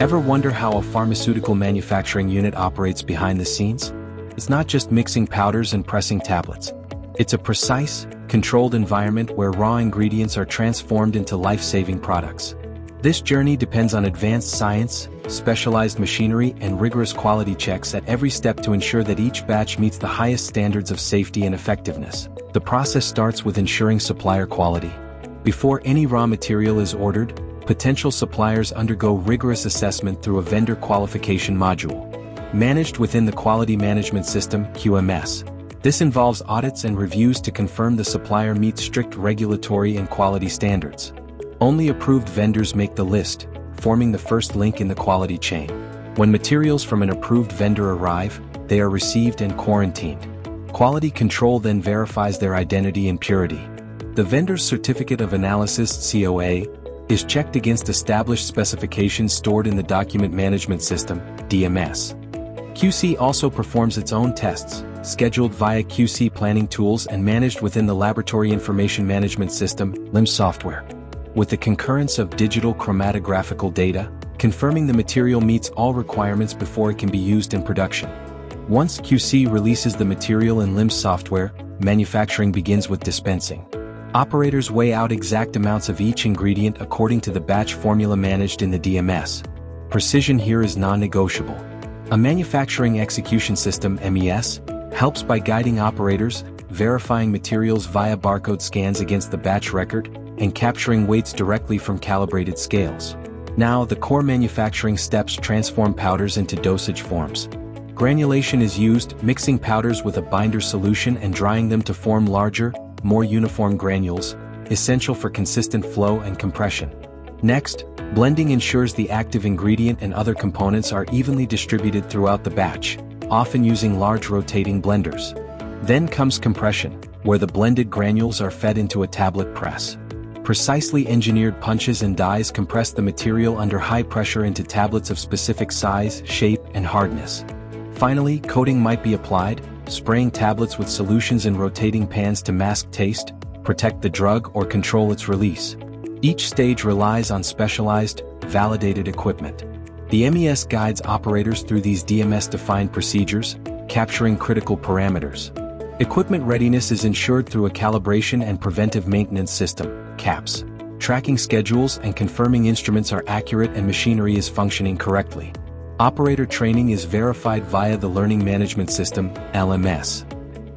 Ever wonder how a pharmaceutical manufacturing unit operates behind the scenes? It's not just mixing powders and pressing tablets. It's a precise, controlled environment where raw ingredients are transformed into life-saving products. This journey depends on advanced science, specialized machinery, and rigorous quality checks at every step to ensure that each batch meets the highest standards of safety and effectiveness. The process starts with ensuring supplier quality. Before any raw material is ordered, potential suppliers undergo rigorous assessment through a vendor qualification module, managed within the Quality Management System (QMS). This involves audits and reviews to confirm the supplier meets strict regulatory and quality standards. Only approved vendors make the list, forming the first link in the quality chain. When materials from an approved vendor arrive, they are received and quarantined. Quality control then verifies their identity and purity. The vendor's certificate of analysis (COA) is checked against established specifications stored in the Document Management System (DMS). QC also performs its own tests, scheduled via QC planning tools and managed within the Laboratory Information Management System (LIMS) software. With the concurrence of digital chromatographical data, confirming the material meets all requirements before it can be used in production. Once QC releases the material in LIMS software, manufacturing begins with dispensing. Operators weigh out exact amounts of each ingredient according to the batch formula managed in the DMS. Precision here is non-negotiable. A manufacturing execution system (MES) helps by guiding operators, verifying materials via barcode scans against the batch record, and capturing weights directly from calibrated scales. Now, the core manufacturing steps transform powders into dosage forms. Granulation is used, mixing powders with a binder solution and drying them to form larger, more uniform granules, essential for consistent flow and compression. Next, blending ensures the active ingredient and other components are evenly distributed throughout the batch, often using large rotating blenders. Then comes compression, where the blended granules are fed into a tablet press. Precisely engineered punches and dies compress the material under high pressure into tablets of specific size, shape, and hardness. Finally, coating might be applied, spraying tablets with solutions in rotating pans to mask taste, protect the drug, or control its release. Each stage relies on specialized, validated equipment. The MES guides operators through these DMS-defined procedures, capturing critical parameters. Equipment readiness is ensured through a calibration and preventive maintenance system, CAPS, tracking schedules and confirming instruments are accurate and machinery is functioning correctly. Operator training is verified via the Learning Management System (LMS).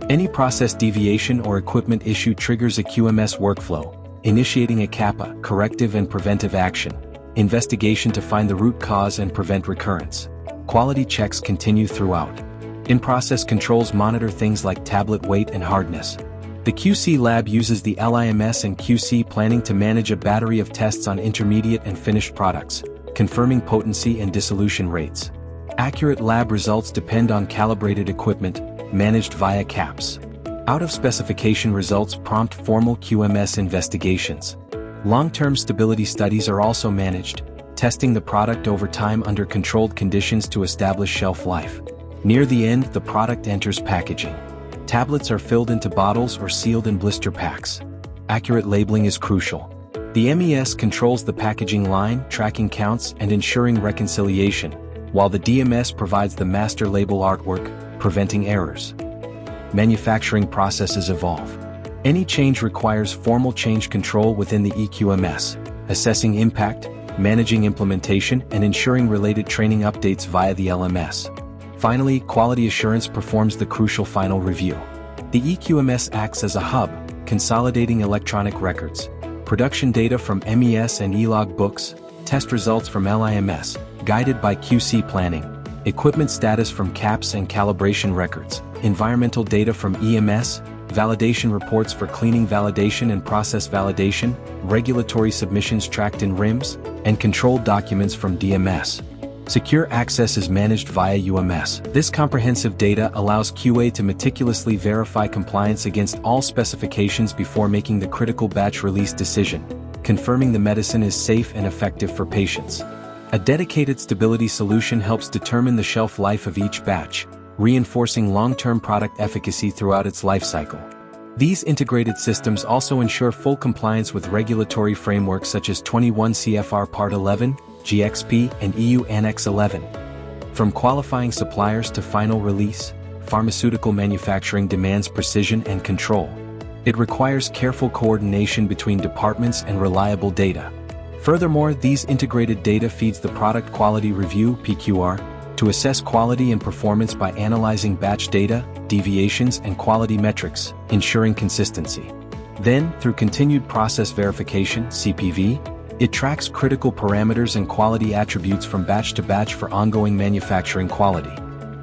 Any process deviation or equipment issue triggers a QMS workflow, initiating a CAPA, corrective and preventive action, investigation to find the root cause and prevent recurrence. Quality checks continue throughout. In-process controls monitor things like tablet weight and hardness. The QC lab uses the LIMS and QC planning to manage a battery of tests on intermediate and finished products, confirming potency and dissolution rates. Accurate lab results depend on calibrated equipment, managed via CAPS. Out-of-specification results prompt formal QMS investigations. Long-term stability studies are also managed, testing the product over time under controlled conditions to establish shelf life. Near the end, the product enters packaging. Tablets are filled into bottles or sealed in blister packs. Accurate labeling is crucial. The MES controls the packaging line, tracking counts and ensuring reconciliation, while the DMS provides the master label artwork, preventing errors. Manufacturing processes evolve. Any change requires formal change control within the EQMS, assessing impact, managing implementation, and ensuring related training updates via the LMS. Finally, quality assurance performs the crucial final review. The EQMS acts as a hub, consolidating electronic records, production data from MES and E-log books, test results from LIMS, guided by QC planning, equipment status from CAPS and calibration records, environmental data from EMS, validation reports for cleaning validation and process validation, regulatory submissions tracked in RIMS, and controlled documents from DMS. Secure access is managed via UMS. This comprehensive data allows QA to meticulously verify compliance against all specifications before making the critical batch release decision, confirming the medicine is safe and effective for patients. A dedicated stability solution helps determine the shelf life of each batch, reinforcing long-term product efficacy throughout its life cycle. These integrated systems also ensure full compliance with regulatory frameworks such as 21 CFR Part 11, GXP, and EU Annex 11. From qualifying suppliers to final release, pharmaceutical manufacturing demands precision and control. It requires careful coordination between departments and reliable data. Furthermore, these integrated data feeds the Product Quality Review (PQR) to assess quality and performance by analyzing batch data, deviations, and quality metrics, ensuring consistency. Then, through continued process verification (CPV), it tracks critical parameters and quality attributes from batch to batch for ongoing manufacturing quality.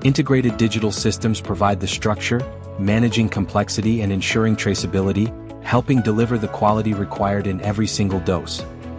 Integrated digital systems provide the structure, managing complexity and ensuring traceability, helping deliver the quality required in every single dose.